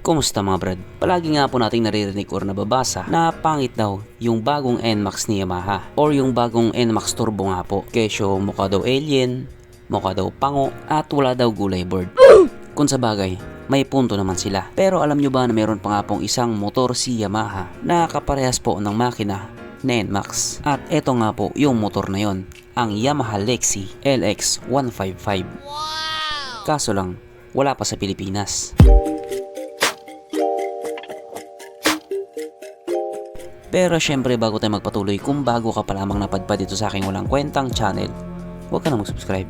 Kumusta mga brad? Palagi nga po nating naririnig or nababasa na pangit daw yung bagong NMAX ni Yamaha or yung bagong NMAX Turbo nga po. Kesyo mukha daw alien, mukha daw pango at wala daw gulay board. Kung sa bagay, may punto naman sila. Pero alam nyo ba na meron pa nga pong isang motor si Yamaha na kaparehas po ng makina na NMAX. At eto nga po yung motor na yon, ang Yamaha Lexi LX155. Kaso lang, wala pa sa Pilipinas. Pero syempre bago tayo magpatuloy, kung bago ka pa lamang napadpad dito sa aking walang kwentang channel, huwag ka na mag-subscribe.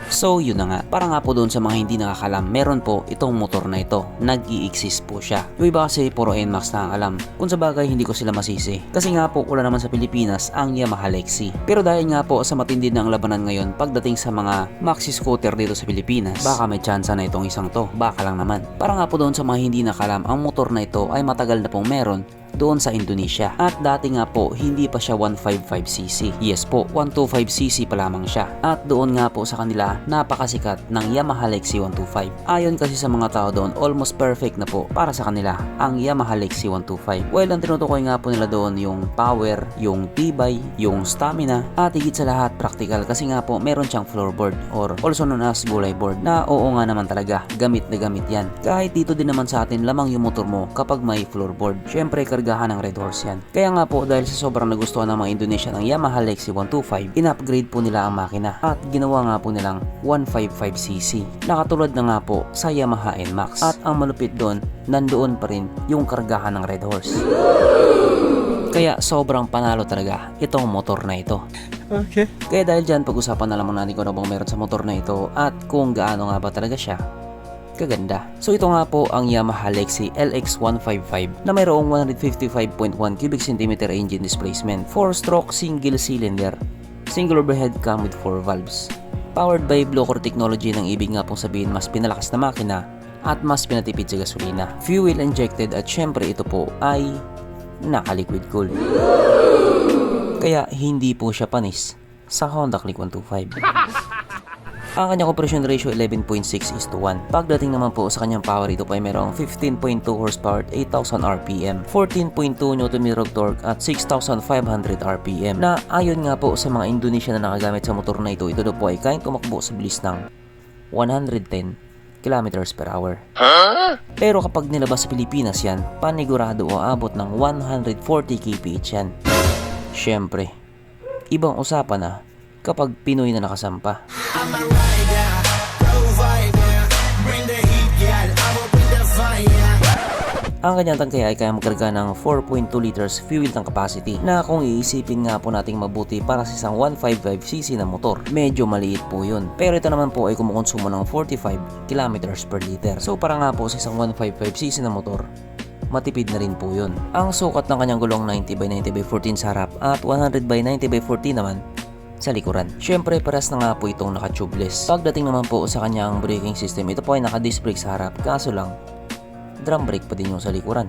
So yun na nga, para nga po doon sa mga hindi nakakalam, meron po itong motor na ito, nag-i-exist po siya. Yung iba kasi puro NMAX na ang alam, kung sa bagay hindi ko sila masisi. Kasi nga po wala naman sa Pilipinas ang Yamaha Lexi. Pero dahil nga po sa matindi ng labanan ngayon pagdating sa mga maxi scooter dito sa Pilipinas, baka may tsansa na itong isang to, baka lang naman. Para nga po doon sa mga hindi nakakalam, ang motor na ito ay matagal na pong meron doon sa Indonesia. At dati nga po, hindi pa siya 155cc. Yes po, 125cc pa lamang siya. At doon nga po sa kanila, napakasikat ng Yamaha Lexi 125. Ayon kasi sa mga tao doon, almost perfect na po para sa kanila ang Yamaha Lexi 125. Well, ang tinutukoy nga po nila doon yung power, yung tibay, yung stamina, at higit sa lahat practical kasi nga po meron siyang floorboard or also known as gulay board na oo nga naman talaga, gamit na gamit yan. Kahit dito din naman sa atin, lamang yung motor mo kapag may floorboard. Syempre, kargahan ng Red Horse yan. Kaya nga po dahil sa sobrang nagustuhan ng mga Indonesia ng Yamaha Lexi 125, in-upgrade po nila ang makina at ginawa nga po nilang 155cc. Nakatulad na nga po sa Yamaha NMAX. At ang malupit doon, nandoon pa rin yung kargahan ng Red Horse. Kaya sobrang panalo talaga itong motor na ito. Okay. Kaya dahil dyan, pag-usapan na lamang natin kung ano bang meron sa motor na ito at kung gaano nga ba talaga siya kaganda. So ito nga po ang Yamaha Lexi LX155 na mayroong 155.1 cubic centimeter engine displacement, 4-stroke single cylinder, single overhead cam with 4 valves. Powered by Blocker technology, ng ibig nga pong sabihin mas pinalakas na makina at mas pinatipid sa gasolina. Fuel injected at syempre ito po ay naka-liquid cooled. Kaya hindi po siya panis sa Honda Click 125. Ang kanyang compression ratio 11.6:1. Pagdating naman po sa kanyang power, ito po ay mayroong 15.2 horsepower at 8,000 RPM, 14.2 Nm of torque at 6,500 RPM na ayon nga po sa mga Indonesia na nakagamit sa motor na ito po ay kayang tumakbo sa bilis ng 110 km/h. Pero kapag nilabas sa Pilipinas yan, panigurado o abot ng 140 kph yan. Syempre, ibang usapan na kapag Pinoy na nakasampa. Ang kanyang tangke ay kaya magkarga ng 4.2 liters fuel tank capacity na kung iisipin nga po nating mabuti para sa isang 155cc na motor, medyo maliit po yun. Pero ito naman po ay kumukonsumo ng 45 kilometers per liter. So para nga po sa isang 155cc na motor, matipid na rin po yun. Ang sukat ng kanyang gulong 90/90/14 sa harap at 100/90/14 naman sa likuran. Syempre, paras na nga po itong naka-tubeless. Pagdating naman po sa kanyang braking system, ito po ay naka-disc brake sa harap, kaso lang drum brake pa din yung sa likuran.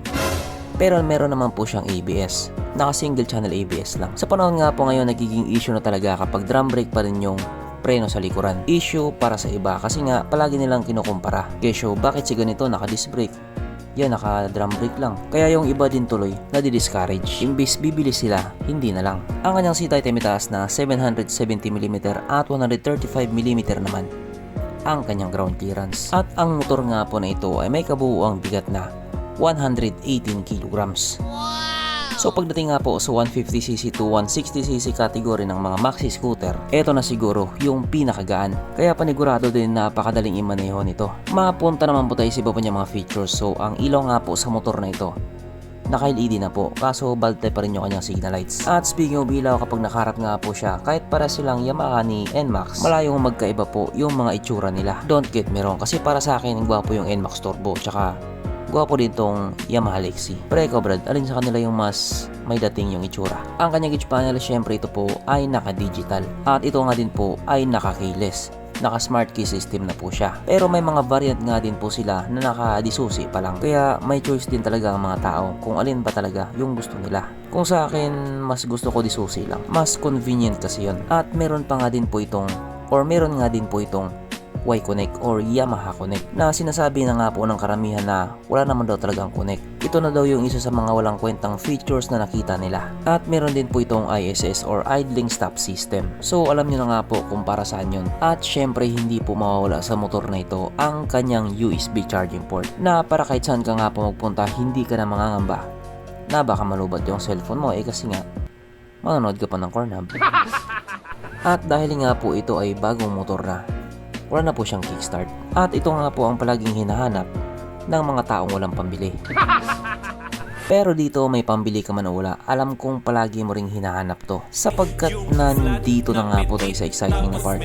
Pero meron naman po siyang ABS, naka-single channel ABS lang. Sa panahon nga po ngayon, nagiging issue na talaga kapag drum brake pa rin yung preno sa likuran. Issue para sa iba kasi nga palagi nilang kinukumpara. Kesyo, bakit si ganito naka-disc brake? Yan, naka-drum brake lang. Kaya yung iba din tuloy nadi-discourage. Imbis bibili sila, hindi na lang. Ang kanyang seat height ay mataas na 770mm at 135mm naman ang kanyang ground clearance. At ang motor nga po na ito ay may kabuuang bigat na 118 kilograms. So pagdating nga po sa 150cc to 160cc category ng mga maxi scooter, eto na siguro yung pinakagaan. Kaya panigurado din napakadaling imaneho nito. Mapunta naman po tayo sa iba pa niya mga features. So ang ilaw nga po sa motor na ito, naka-LED na po, kaso bald type pa rin yung kanyang signal lights. At speaking of ilaw, kapag nakaharap nga po siya, kahit para silang Yamaha ni NMAX, malayong magkaiba po yung mga itsura nila. Don't get me wrong, kasi para sa akin, gwapo yung NMAX Turbo, tsaka gwapo din tong Yamaha Lexi. Pero ikaw Brad, alin sa kanila yung mas may dating yung itsura? Ang kanyang gauge panel, syempre ito po ay naka-digital. At ito nga din po ay naka-keyless. Naka-smart key system na po siya. Pero may mga variant nga din po sila na naka-disusi pa lang. Kaya may choice din talaga ang mga tao kung alin pa talaga yung gusto nila. Kung sa akin, mas gusto ko disusi lang. Mas convenient kasi yun. At meron pa nga din po itong, or meron nga din po itong Y-Connect or Yamaha Connect na sinasabi na nga po ng karamihan na wala naman daw talagang connect. Ito na daw yung isa sa mga walang kwentang features na nakita nila. At meron din po itong ISS or Idling Stop System. So alam nyo na nga po kung para saan yun. At syempre hindi po mawawala sa motor na ito ang kanyang USB charging port na para kahit saan ka nga po magpunta hindi ka na mangangamba na baka malubat yung cellphone mo kasi nga manonood ka pa ng Cornhub. At dahil nga po ito ay bagong motor na, wala na po siyang kickstart. At ito nga po ang palaging hinahanap ng mga taong walang pambili. Pero dito may pambili ka man o wala, alam kong palagi mo ring hinahanap to. Sapagkat nandito na nga po tayo sa exciting na part,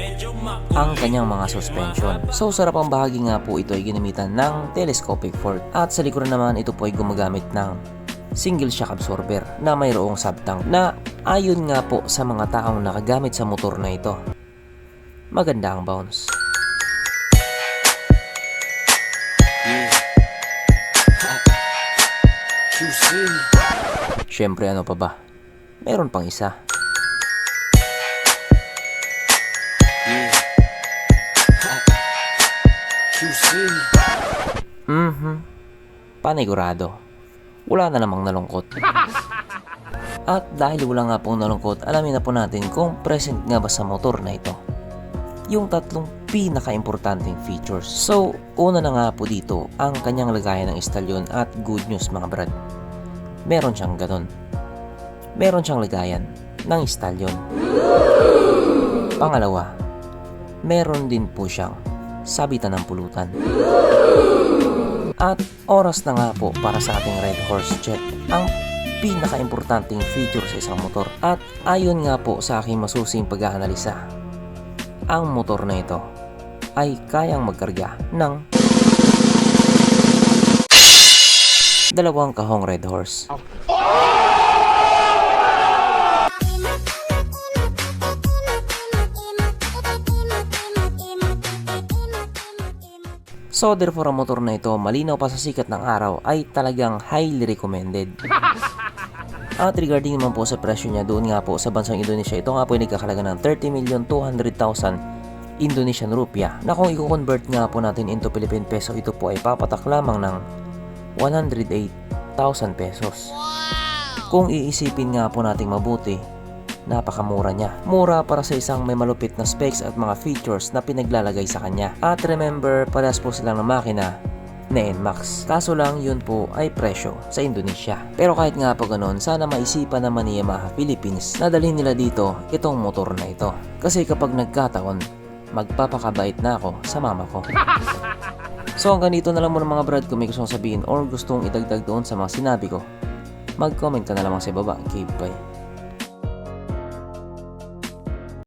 ang kanyang mga suspension. So sarap ang bahagi nga po ito ay ginamitan ng telescopic fork. At sa likuran naman ito po ay gumagamit ng single shock absorber na mayroong subtank na ayon nga po sa mga taong nakagamit sa motor na ito, maganda ang bounce. Syempre ano pa ba? Meron pang isa. Panigurado. Wala na namang nalungkot. At dahil wala nga pong nalungkot, alamin na po natin kung present nga ba sa motor na ito yung tatlong pinaka-importanting features. So, una na nga po dito ang kanyang lagayan ng istalyon at good news mga brad. Meron siyang ganon. Meron siyang lagayan ng istalyon. Pangalawa, meron din po siyang sabitan ng pulutan. At oras na nga po para sa ating Red Horse Check, ang pinaka-importanting feature sa isang motor. At ayon nga po sa aking masusing pag-aanalisa, ang motor na ito ay kayang magkarga ng 2 kahong Red Horse. So therefore ang motor na ito, malinaw pa sa sikat ng araw, ay talagang highly recommended. At regarding naman po sa presyo niya, doon nga po sa bansang Indonesia, ito nga po ay nagkakalaga ng 30,200,000 Indonesian rupiah, na kung i-convert nga po natin into Philippine peso, ito po ay papatak lamang ng 108,000 pesos. Kung iisipin nga po nating mabuti, napakamura niya. Mura para sa isang may malupit na specs at mga features na pinaglalagay sa kanya. At remember, palas po silang ng makina na NMAX. Kaso lang yun po ay presyo sa Indonesia. Pero kahit nga po ganoon, sana maisipan naman ni Yamaha Philippines na dalhin nila dito itong motor na ito. Kasi kapag nagkataon, magpapakabait na ako sa mama ko. So hanggang dito na lang muna mga brad. Kung may gustong sabihin or gustong idagdag doon sa mga sinabi ko, mag-comment ka na lamang sa baba. Keep bye.